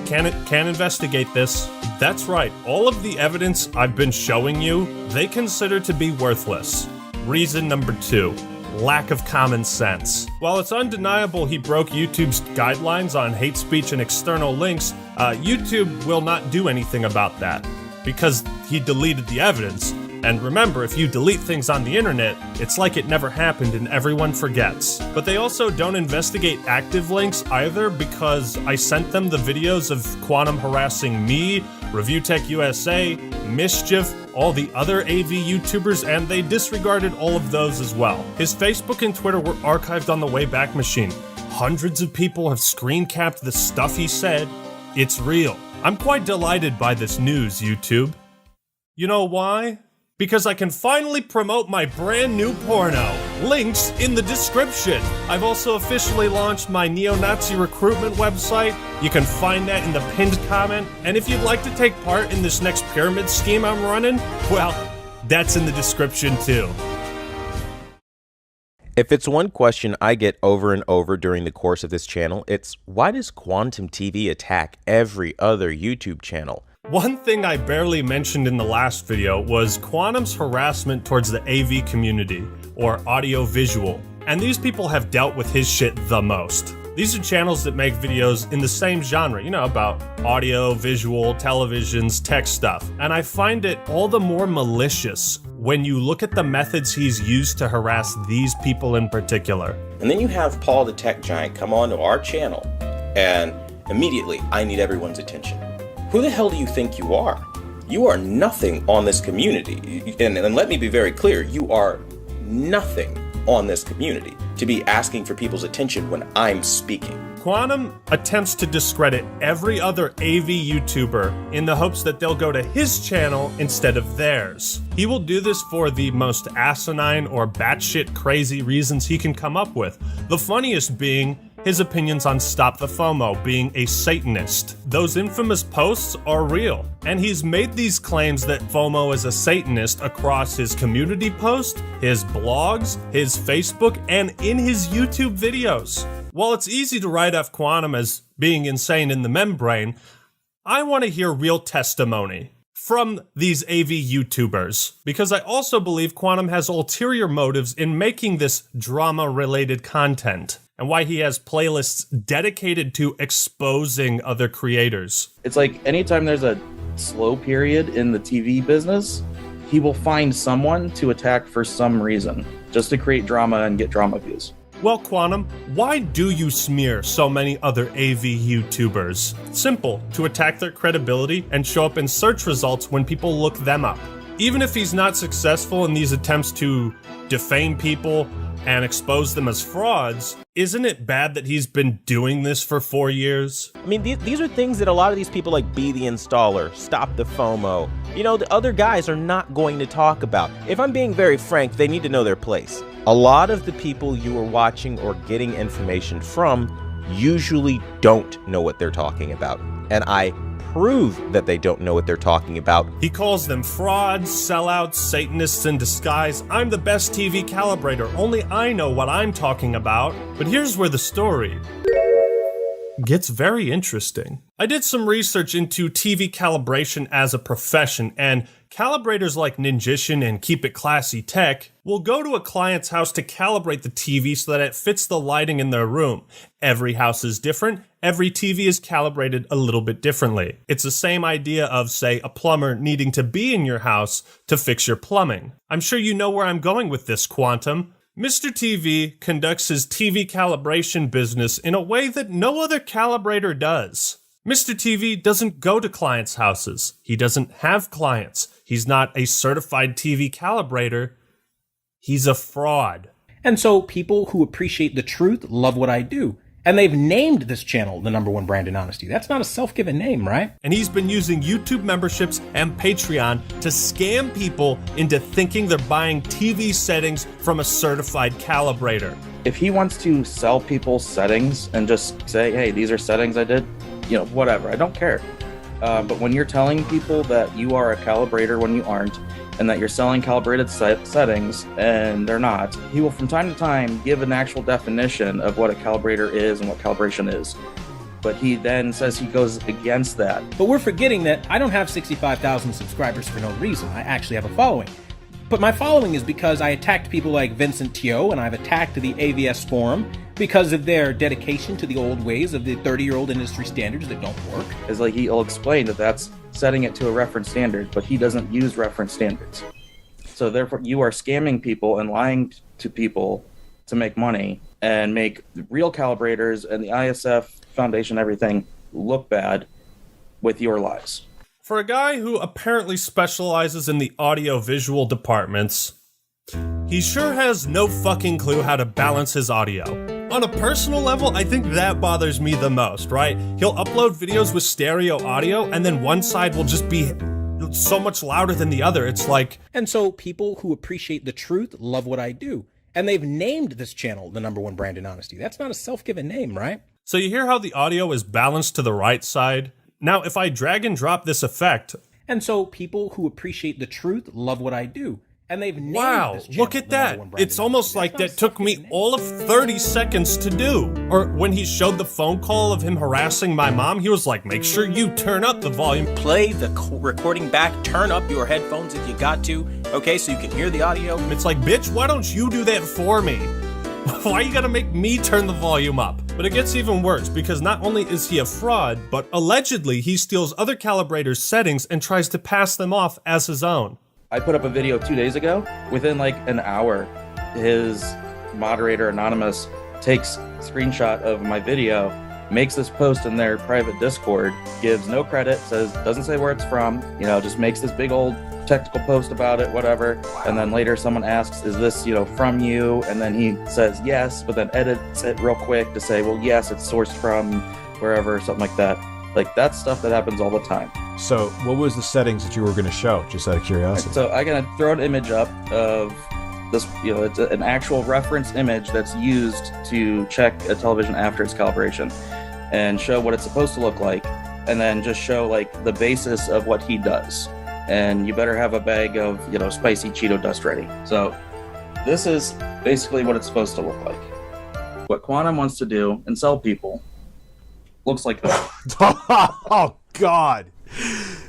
Can't investigate this. That's right, all of the evidence I've been showing you, they consider to be worthless. Reason number 2, lack of common sense. While it's undeniable he broke YouTube's guidelines on hate speech and external links, YouTube will not do anything about that because he deleted the evidence. And remember, if you delete things on the internet, it's like it never happened and everyone forgets. But they also don't investigate active links either because I sent them the videos of Quantum harassing me, Review Tech USA, Mischief, all the other AV YouTubers, and they disregarded all of those as well. His Facebook and Twitter were archived on the Wayback Machine. Hundreds of people have screen capped the stuff he said. It's real. I'm quite delighted by this news, YouTube. You know why? Because I can finally promote my brand new porno. Links in the description. I've also officially launched my neo-Nazi recruitment website. You can find that in the pinned comment. And if you'd like to take part in this next pyramid scheme I'm running, well, that's in the description too. If it's one question I get over and over during the course of this channel, it's why does Quantum TV attack every other YouTube channel? One thing I barely mentioned in the last video was Quantum's harassment towards the AV community, or audio-visual, and these people have dealt with his shit the most. These are channels that make videos in the same genre, you know, about audio, visual, televisions, tech stuff, and I find it all the more malicious when you look at the methods he's used to harass these people in particular. And then you have Paul the Tech Giant come onto our channel, and immediately I need everyone's attention. Who the hell do you think you are? You are nothing on this community. And let me be very clear, you are nothing on this community to be asking for people's attention when I'm speaking. Quantum attempts to discredit every other AV YouTuber in the hopes that they'll go to his channel instead of theirs. He will do this for the most asinine or batshit crazy reasons he can come up with. The funniest being his opinions on Stop the FOMO, being a Satanist. Those infamous posts are real, and he's made these claims that FOMO is a Satanist across his community post, his blogs, his Facebook, and in his YouTube videos. While it's easy to write off Quantum as being insane in the membrane, I want to hear real testimony from these AV YouTubers, because I also believe Quantum has ulterior motives in making this drama-related content, and why he has playlists dedicated to exposing other creators. It's like anytime there's a slow period in the TV business, he will find someone to attack for some reason, just to create drama and get drama views. Well, Quantum, why do you smear so many other AV YouTubers? Simple, to attack their credibility and show up in search results when people look them up. Even if he's not successful in these attempts to defame people and expose them as frauds, isn't it bad that he's been doing this for 4 years? I mean, these are things that a lot of these people like Be the Installer, Stop the FOMO, you know, the other guys are not going to talk about. If I'm being very frank, they need to know their place. A lot of the people you are watching or getting information from usually don't know what they're talking about. And I prove that they don't know what they're talking about. He calls them frauds, sellouts, Satanists in disguise. I'm the best TV calibrator. Only I know what I'm talking about. But here's where the story gets very interesting. I did some research into TV calibration as a profession, and calibrators like Ninjician and Keep It Classy Tech will go to a client's house to calibrate the TV so that it fits the lighting in their room. Every house is different. Every TV is calibrated a little bit differently. It's the same idea of, say, a plumber needing to be in your house to fix your plumbing. I'm sure you know where I'm going with this, Quantum. Mr. TV conducts his TV calibration business in a way that no other calibrator does. Mr. TV doesn't go to clients' houses. He doesn't have clients. He's not a certified TV calibrator. He's a fraud. And so people who appreciate the truth love what I do. And they've named this channel the #1 brand in honesty. That's not a self-given name, right? And he's been using YouTube memberships and Patreon to scam people into thinking they're buying TV settings from a certified calibrator. If he wants to sell people settings and just say, hey, these are settings I did, whatever, I don't care. But when you're telling people that you are a calibrator when you aren't, and that you're selling calibrated settings and they're not, he will from time to time give an actual definition of what a calibrator is and what calibration is. But he then says he goes against that. But we're forgetting that I don't have 65,000 subscribers for no reason. I actually have a following. But my following is because I attacked people like Vincent Teo, and I've attacked the AVS forum because of their dedication to the old ways of the 30-year-old industry standards that don't work. It's like he'll explain that that's setting it to a reference standard, but he doesn't use reference standards. So therefore, you are scamming people and lying to people to make money and make real calibrators and the ISF Foundation, everything, look bad with your lies. For a guy who apparently specializes in the audio-visual departments, he sure has no fucking clue how to balance his audio. On a personal level, I think that bothers me the most, right? He'll upload videos with stereo audio, and then one side will just be so much louder than the other. It's like... And so people who appreciate the truth love what I do. And they've named this channel the #1 brand in honesty. That's not a self-given name, right? So you hear how the audio is balanced to the right side? Now, if I drag and drop this effect... And so people who appreciate the truth love what I do. And they've named wow, this channel look at that. It's almost like that took me all of 30 seconds to do. Or when he showed the phone call of him harassing my mom, he was like, make sure you turn up the volume. Play the recording back, turn up your headphones if you got to, okay, so you can hear the audio. It's like, bitch, why don't you do that for me? Why you gotta make me turn the volume up? But it gets even worse, because not only is he a fraud, but allegedly he steals other calibrators' settings and tries to pass them off as his own. I put up a video 2 days ago. Within like an hour, his moderator, Anonymous, takes a screenshot of my video, makes this post in their private Discord, gives no credit, doesn't say where it's from, just makes this big old technical post about it, whatever. And then later someone asks, is this, from you? And then he says yes, but then edits it real quick to say, well, yes, it's sourced from wherever, something like that. Like, that's stuff that happens all the time. So what was the settings that you were going to show, just out of curiosity? So I'm going to throw an image up of this, it's an actual reference image that's used to check a television after its calibration and show what it's supposed to look like, and then just show like the basis of what he does. And you better have a bag of, spicy Cheeto dust ready. So this is basically what it's supposed to look like. What Quantum wants to do and sell people looks like that. Oh, God.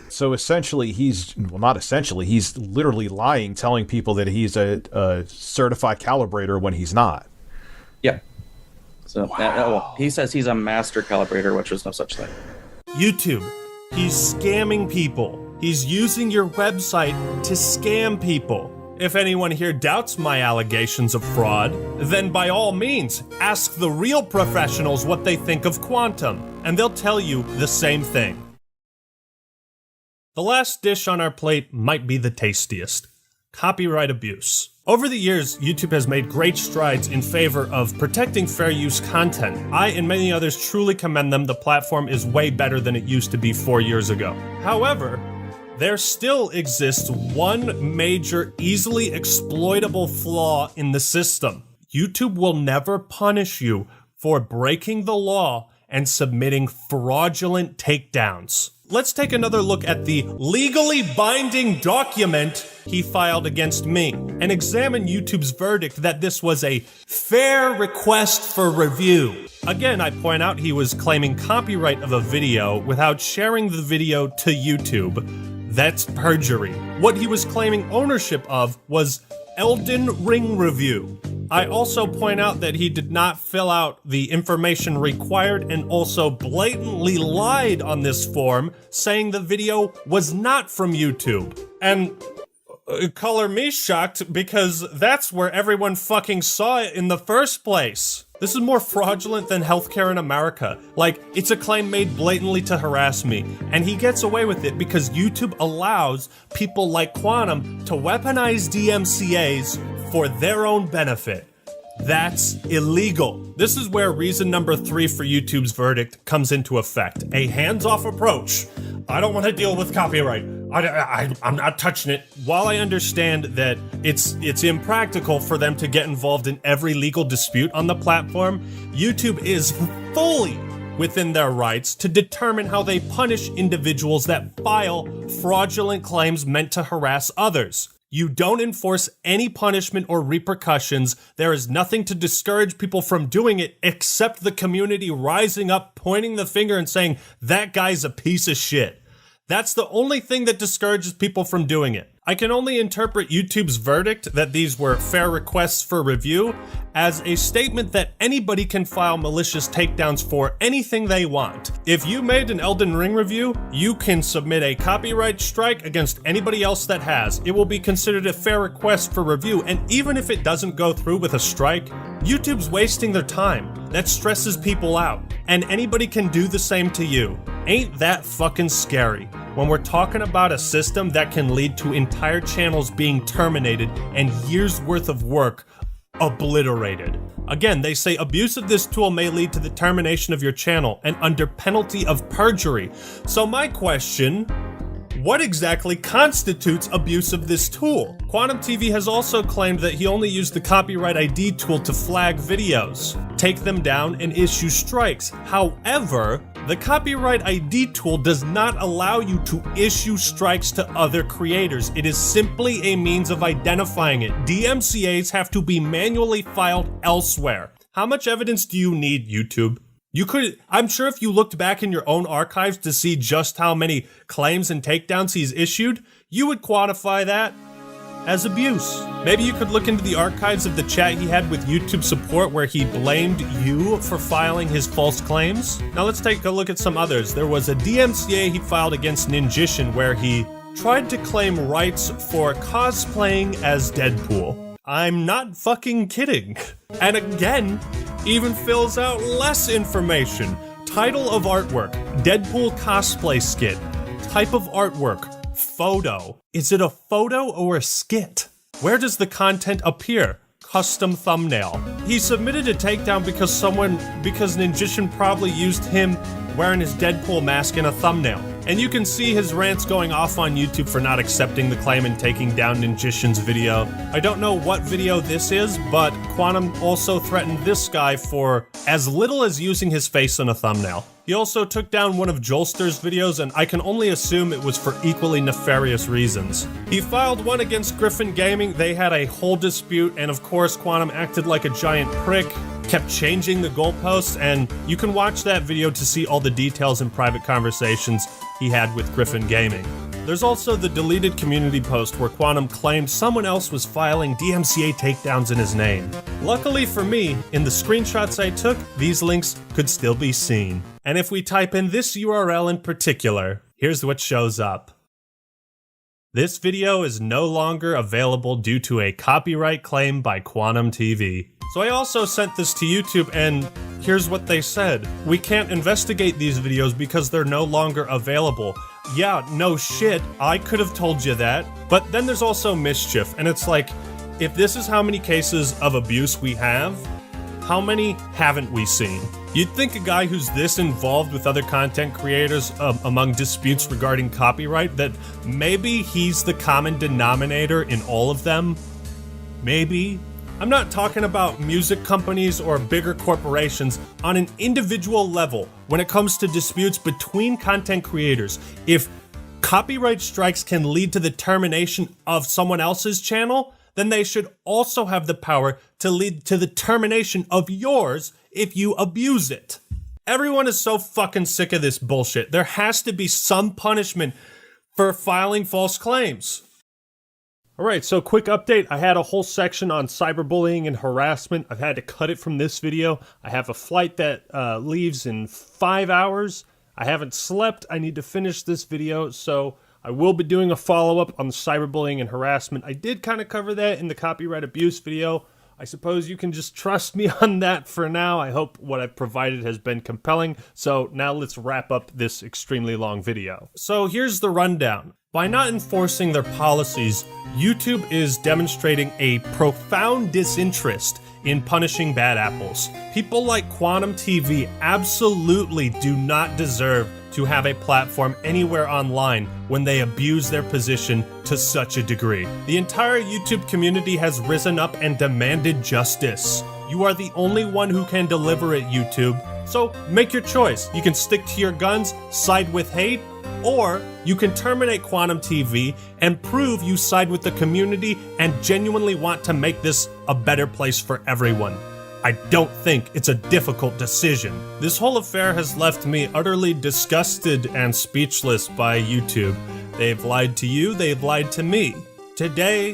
So essentially, he's literally lying, telling people that he's a certified calibrator when he's not. Yeah. So he says he's a master calibrator, which is no such thing. YouTube, he's scamming people. He's using your website to scam people. If anyone here doubts my allegations of fraud, then by all means, ask the real professionals what they think of Quantum, and they'll tell you the same thing. The last dish on our plate might be the tastiest: copyright abuse. Over the years, YouTube has made great strides in favor of protecting fair use content. I and many others truly commend them. The platform is way better than it used to be 4 years ago. However, there still exists one major, easily exploitable flaw in the system. YouTube will never punish you for breaking the law and submitting fraudulent takedowns. let's take another look at the legally binding document he filed against me and examine YouTube's verdict that this was a fair request for review. Again, I point out he was claiming copyright of a video without sharing the video to YouTube. That's perjury. What he was claiming ownership of was Elden Ring review. I also point out that he did not fill out the information required and also blatantly lied on this form, saying the video was not from YouTube. And color me shocked, because that's where everyone fucking saw it in the first place. This is more fraudulent than healthcare in America. Like, it's a claim made blatantly to harass me, and he gets away with it because YouTube allows people like Quantum to weaponize DMCAs for their own benefit. That's illegal. This is where reason number 3 for YouTube's verdict comes into effect. A hands-off approach. I don't want to deal with copyright. I'm not touching it. While I understand that it's impractical for them to get involved in every legal dispute on the platform, YouTube is fully within their rights to determine how they punish individuals that file fraudulent claims meant to harass others. You don't enforce any punishment or repercussions. There is nothing to discourage people from doing it except the community rising up, pointing the finger and saying, that guy's a piece of shit. That's the only thing that discourages people from doing it. I can only interpret YouTube's verdict that these were fair requests for review as a statement that anybody can file malicious takedowns for anything they want. If you made an Elden Ring review, you can submit a copyright strike against anybody else that has. It will be considered a fair request for review, and even if it doesn't go through with a strike, YouTube's wasting their time. That stresses people out, and anybody can do the same to you. Ain't that fucking scary? When we're talking about a system that can lead to entire channels being terminated and years worth of work obliterated. Again, they say abuse of this tool may lead to the termination of your channel and under penalty of perjury. So my question, what exactly constitutes abuse of this tool? Quantum TV has also claimed that he only used the copyright ID tool to flag videos, take them down, and issue strikes. However, the copyright ID tool does not allow you to issue strikes to other creators. It is simply a means of identifying it. DMCAs have to be manually filed elsewhere. How much evidence do you need, YouTube? I'm sure if you looked back in your own archives to see just how many claims and takedowns he's issued, you would quantify that as abuse. Maybe you could look into the archives of the chat he had with YouTube support where he blamed you for filing his false claims. Now let's take a look at some others. There was a DMCA he filed against Ninjishin where he tried to claim rights for cosplaying as Deadpool. I'm not fucking kidding. And again, even fills out less information. Title of artwork, Deadpool cosplay skit. Type of artwork, photo. Is it a photo or a skit? Where does the content appear? Custom thumbnail. He submitted a takedown because Ninjishin probably used him wearing his Deadpool mask in a thumbnail. And you can see his rants going off on YouTube for not accepting the claim and taking down Ninjishin's video. I don't know what video this is, but Quantum also threatened this guy for as little as using his face in a thumbnail. He also took down one of Jolster's videos, and I can only assume it was for equally nefarious reasons. He filed one against Griffin Gaming. They had a whole dispute, and of course Quantum acted like a giant prick, kept changing the goalposts, and you can watch that video to see all the details and private conversations he had with Griffin Gaming. There's also the deleted community post where Quantum claimed someone else was filing DMCA takedowns in his name. Luckily for me, in the screenshots I took, these links could still be seen. And if we type in this URL in particular, here's what shows up. This video is no longer available due to a copyright claim by Quantum TV. So I also sent this to YouTube, and here's what they said. We can't investigate these videos because they're no longer available. Yeah, no shit, I could have told you that. But then there's also mischief, and it's like, if this is how many cases of abuse we have, how many haven't we seen? You'd think a guy who's this involved with other content creators among disputes regarding copyright, that maybe he's the common denominator in all of them. Maybe. I'm not talking about music companies or bigger corporations. On an individual level, when it comes to disputes between content creators, if copyright strikes can lead to the termination of someone else's channel, then they should also have the power to lead to the termination of yours if you abuse it. Everyone is so fucking sick of this bullshit. There has to be some punishment for filing false claims. Alright, so quick update. I had a whole section on cyberbullying and harassment. I've had to cut it from this video. I have a flight that leaves in 5 hours. I haven't slept. I need to finish this video, so I will be doing a follow-up on the cyberbullying and harassment. I did kind of cover that in the copyright abuse video. I suppose you can just trust me on that for now. I hope what I've provided has been compelling. So now let's wrap up this extremely long video. So here's the rundown. By not enforcing their policies, YouTube is demonstrating a profound disinterest in punishing bad apples. People like Quantum TV absolutely do not deserve to have a platform anywhere online when they abuse their position to such a degree. The entire YouTube community has risen up and demanded justice. You are the only one who can deliver it, YouTube. So make your choice. You can stick to your guns, side with hate, or you can terminate Quantum TV and prove you side with the community and genuinely want to make this a better place for everyone. I don't think it's a difficult decision. This whole affair has left me utterly disgusted and speechless by YouTube. They've lied to you, they've lied to me. Today,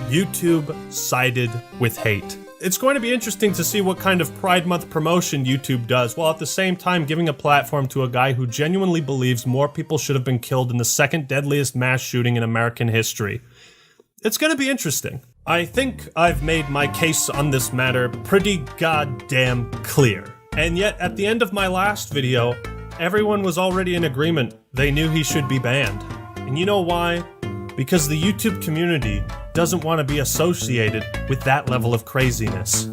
YouTube sided with hate. It's going to be interesting to see what kind of Pride Month promotion YouTube does, while at the same time giving a platform to a guy who genuinely believes more people should have been killed in the second deadliest mass shooting in American history. It's going to be interesting. I think I've made my case on this matter pretty goddamn clear. And yet, at the end of my last video, everyone was already in agreement. They knew he should be banned. And you know why? Because the YouTube community doesn't want to be associated with that level of craziness.